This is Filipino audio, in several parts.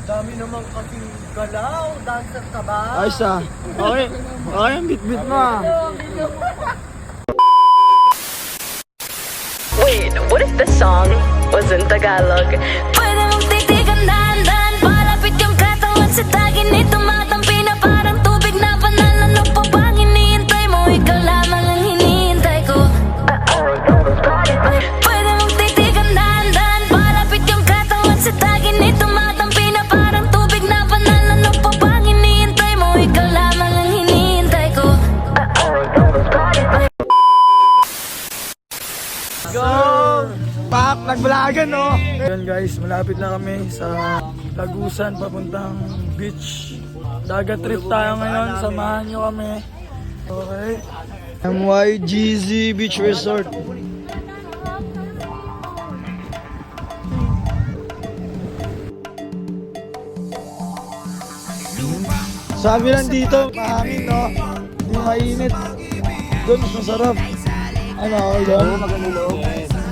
Dami naman kasing galaw. Dancer ka ba? Ayos ah. Okay. Okay, ang bit-bit mo ah. Wait, what if the song was in Tagalog? Pwede mong titigan dahan-dahan, palapit kang katawan sa tagin ni tumatampi na parang tubig na banal. Ano pa bang hinihintay mo? Ikaw lamang ang hinihintay ko. Pwede mong titigan dahan-dahan, palapit kang katawan sa tagin ni tumatampi na parang tubig na banal. Ano pa bang hinihintay mo? Ikaw lamang ang hinihintay ko. Go! Pak! Nagbalagan no? Ayan guys, malapit na kami sa Tagusan papuntang beach. Dagat trip tayo ngayon, samahan nyo kami. Okay? MYGZ Beach Resort. Sabi lang dito, mahangin no? Hindi mainit. Doon mas masarap. Ano, doon? Magandang loob.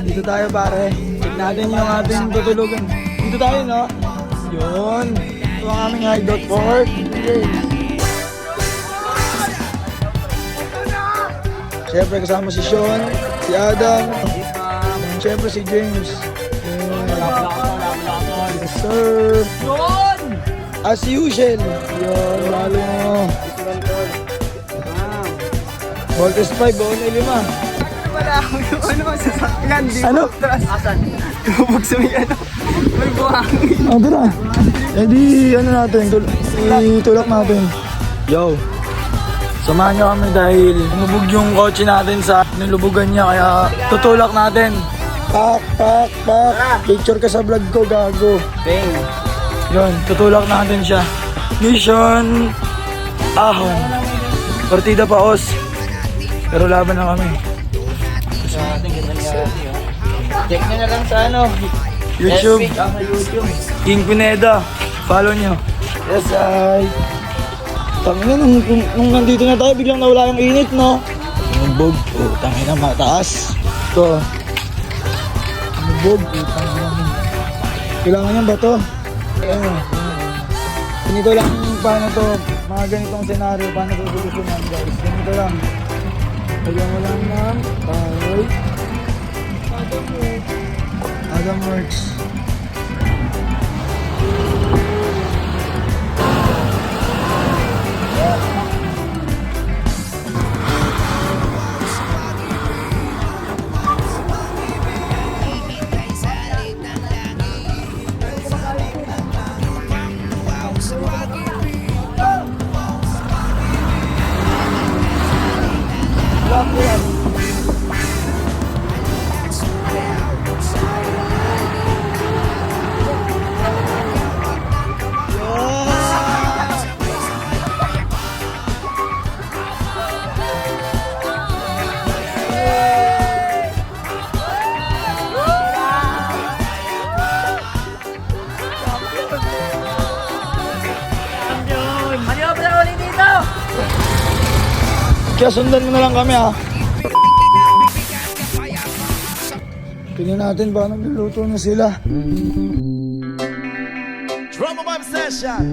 Dito tayo pare. Tignan natin yung ating tutulugan. Dito tayo no? Yun. Ito ang aming hideout port. Okay. Siyempre kasama si Sean, si Adam, siyempre si James. Yes sir. As usual. Yun, lalo mo. Voltes 5, baon na 5. Wala ako yung ano sasakyan dito. Ano? Asan? Tubog sa may ano. May buhangin. Ano na? Eh di, ano natin, itulak natin. Yo, samahan nyo kami dahil lumubog yung kotse natin sa nilubugan niya kaya tutulak natin. Pak, pak, pak. Picture ka sa vlog ko, gago. Bang. Yun, tutulak natin siya. Mission ahon. Partida paos. Pero laban na kami. Check nyo na lang sa ano. YouTube. Sa YouTube. King Pineda. Follow nyo. Yes, ay. Tangina, nung nandito na tayo, biglang nawala yung init, no? Lumubog. Oh, tangina, mataas. Ito. Lumubog. Oh, tangina. Kailangan yung bato. Ayun. Ganito lang paano to, mga ganitong senaryo, paano to solusyonan, guys. Ganito lang. Lagyan mo lang ng taroy. Adam Works. Kaya sundan mo na lang kami ha. Tingnan natin ba nagluluto na sila. Drama Vibe Session.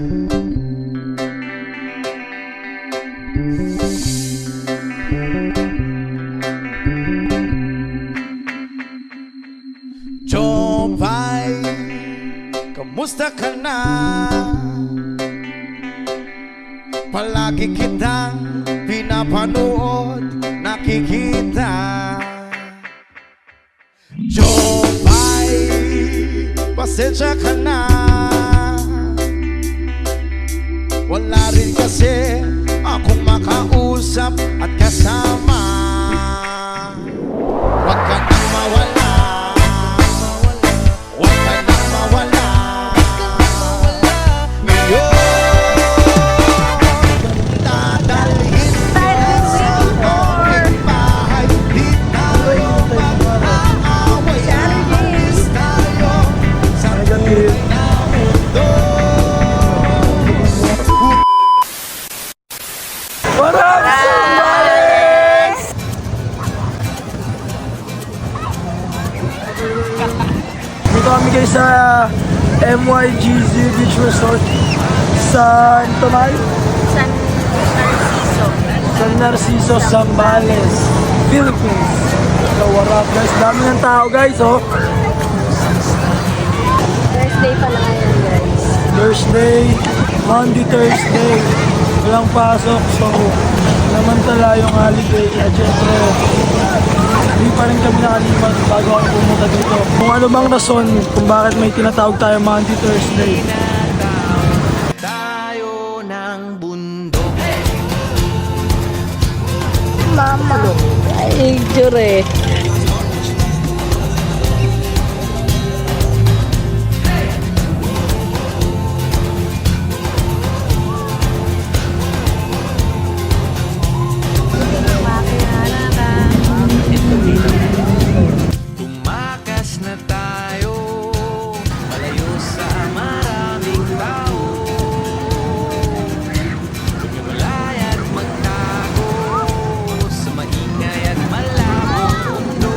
Jopay, kamusta ka na? Palagi kitang pinapanood, nakikita. Jopay, pasensya ka na. Wala rin kasi akong makausap at kasama. Huwag ka nang mawala, huwag ka nang mawala. Ngayon dadalhin ko sa aking bahay. Di tayo mag-aaway, alis tayo sa tunay na MYGZ Beach Resort sa Tomal, San Narciso. San Narciso, Zambales, Philippines. So what up guys, dami ng tao guys oh. Thursday pa lang yan, guys. Thursday, Monday, Thursday, walang pasok. So namantala yung holiday. At syempre, hindi pa rin kami nakalipat bago ako pumunta dito. Kung ano bang rason kung bakit may tinatawag tayo Monday, Thursday. Tayo ng bundok. Mama. Ay, jure. Tumakas na tayo, malayo sa maraming tao. Tumiwalay at magtago sa maingay at malabong mundo.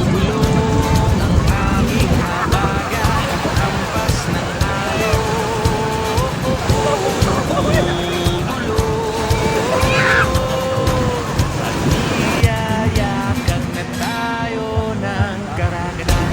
Bumubulong ang aming habaga, hampas ng araw. Iyayakan na tayo ng karagdagan.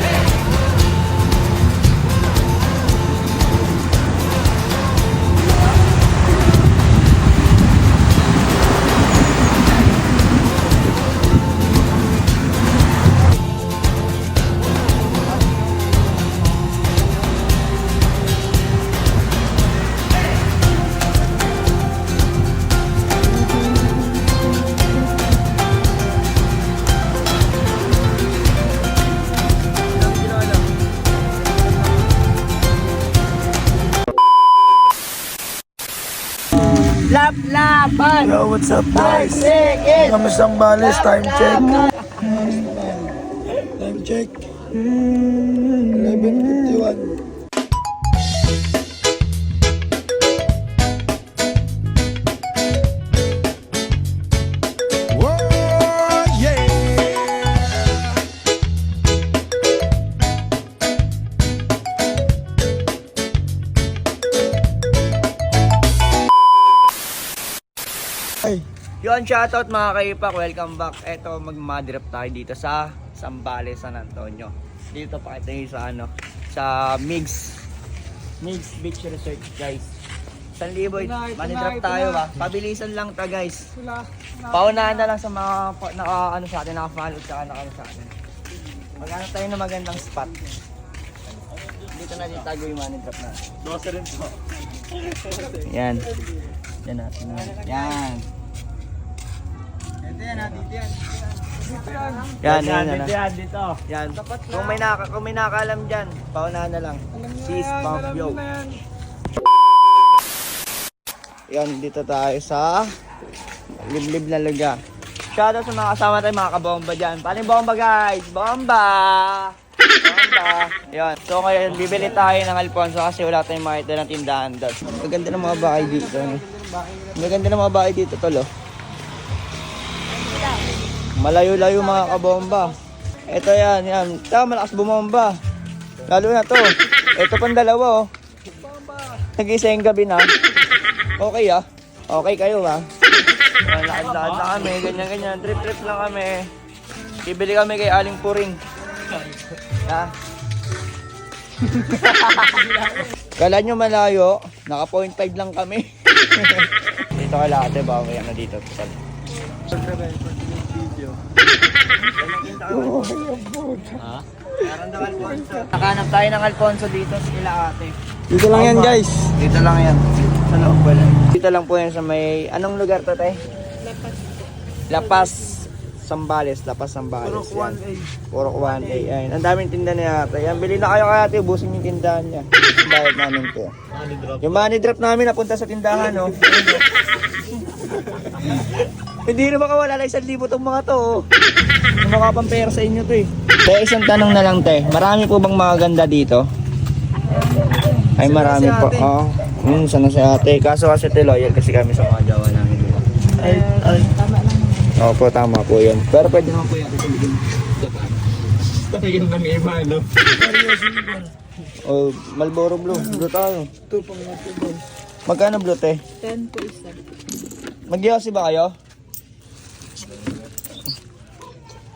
Lap-lapan. Yo, what's up guys? Kamusta ang Zambales? Time check. Time check. 11:51. Whoa, yeah. Ay, Yun, shoutout mga kaipak, welcome back. Eto, mag-madrip tayo dito sa Zambales, San Antonio. Dito pa tayo sa sa Migs Beach Resort guys. 1,000 manidrop tayo ba? Pabilisan lang ta guys. Paunahan na lang sa mga sa atin, naka-follow tsaka naka sa atin. Maghanap tayo ng magandang spot. Dito na din tago yung manidrop na. 12 rin po. Yan. Yan natin. Yan. Yan. Dito. Yan. Kung may nakakalam diyan, paunahan na lang. Cheese pump yo. Yan, dito tayo sa liblib na lugar. Shoutout sa mga kasama tayo, mga kabomba dyan. Paano yung bomba guys? Bomba! Bomba! Yan. So ngayon, bibili tayo ng Alfonso kasi wala tayong makita ng tindahan doon. Maganda ng mga bahay dito. Maganda ng mga bahay dito, tol. Malayo-layo mga kabomba. Ito yan. Ito, malakas bumomba. Lalo na to. Ito pang dalawa, oh. Nag-isa yung gabi na. Okay, ah. Okay kayo, ah. Lakad-lakad na kami. Ganyan-ganyan. Trip-trip lang kami. Bibili kami kay Aling Puring. Ha? Kala nyo malayo. Naka 0.5 lang kami. Dito ka lahat, eh. Baka may ano dito. Nakanap tayo ng Alfonso dito sa Ila Ate. dito lang yan guys. Dito lang yan. Sa loob ba lang? Dito lang po yan sa may... Anong lugar to, te? Lapas. Zambales. Lapas, Zambales. Purok 1A. Purok 1A. Ayun. Ang daming tinda niya ate. Yan. Bili na kayo kay ate. Ubusin yung tindahan niya. Ang bayad namin po. Yung money drop namin napunta sa tindahan, no? Hindi na makawala lang 1,000 itong mga to, oh. Yung mga pampera sa inyo to, eh. Te, isang tanong na lang, te. Marami po bang maganda dito? Ay, marami po. Oo. Sana si ate. Kaso kasi loyal kasi kami sa mga jawa namin. Diba? Ay. Opo, tama po yun. Pero pwede naman po yun. Tingin ng iba, no? Oh, Marlboro Blue. Blue tayo. Ito, pang natin boy. Magkano blue, te? 10 po isa. Mag-yosi ba kayo?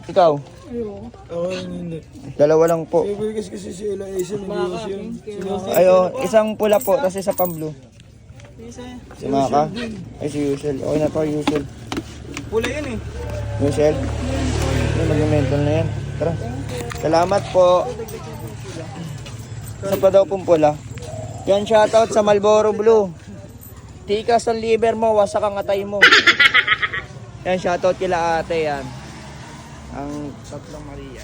Ikaw? Ayoko. Ako yung hindi. Dalawa lang po. Favorite kasi si Ella Ace, nag-iwas yun. Ayo, isang pula po, tapos isa pang blue. Isa. Si Maka? Ay, si Yusel. Okay na to, Yusel. Pula yun eh. Yusel? Mag-mental na yan. Tara. Salamat po. Isa pa daw pong pula. Yan, shoutout sa Marlboro Blue. Tikas ang liver mo, wasak ang atay mo. Yan, shoutout kila ate yan. Ang tatlong Maria.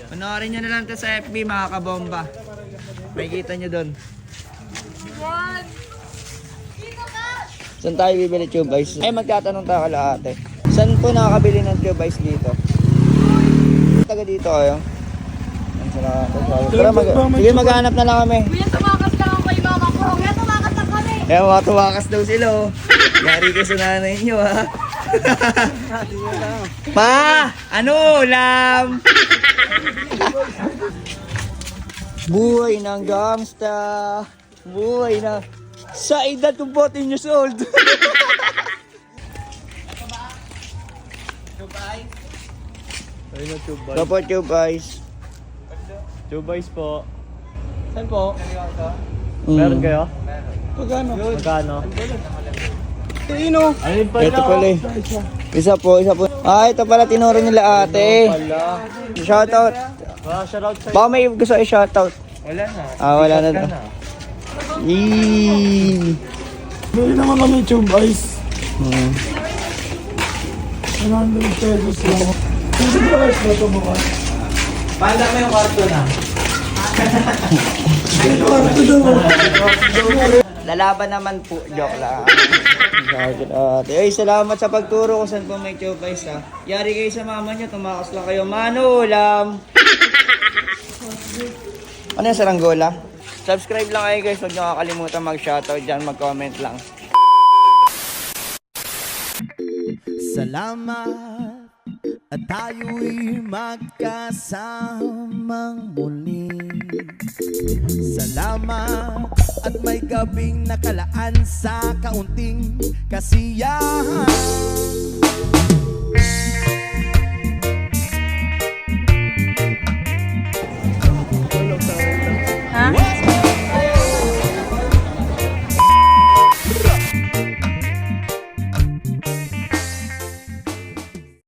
Panoorin nyo na lang to sa FB, mga kabomba. May kita nyo doon. Saan tayo bibili tube ice? Ay, magtatanong tayo kala ate. Saan po nakakabili ng tube ice dito? Taga dito kayo? Tara, sige, maghanap na lang kami. Kuya, tumakas lang ako kay mama ko. Kuya, tumakas lang kami. Eh, mga tumakas daw sila, oh. Yari kayo sa nanay nyo, ha? Pa! Ano ulam? Buhay ng gangsta. Buhay na. Sa edad ng 14 years old. Ayun na, tube Ito po, tube ice. Tube ice po. Saan po? Mm. Meron kayo? Pagano? Magkano? Tino. Ayun pa Ito pala eh. Isa po. Ah, ito pala tinuro nila ate. Pala. Shoutout. Shoutout sa'yo. Baka may gusto ay shoutout. Wala na. Ah, wala na. Eee. Bili naman kami tube ice. Hmm. 100 pesos lang. Tube ice ba ito bukas? Panda mo yung kwarto na. Kwarto daw. Lalaban naman po. Joke lang. Ay, salamat sa pagturo kung saan po may tube ice, ha. Yari kayo sa mama nyo, tumakas lang kayo. Mano, ulam. Ano yung saranggola? Subscribe lang kayo guys, huwag nyo kakalimutan mag-shoutout dyan, mag-comment lang. Salamat at tayo'y magkasamang muli. Salamat at may gabing nakalaan sa kaunting kasiyahan.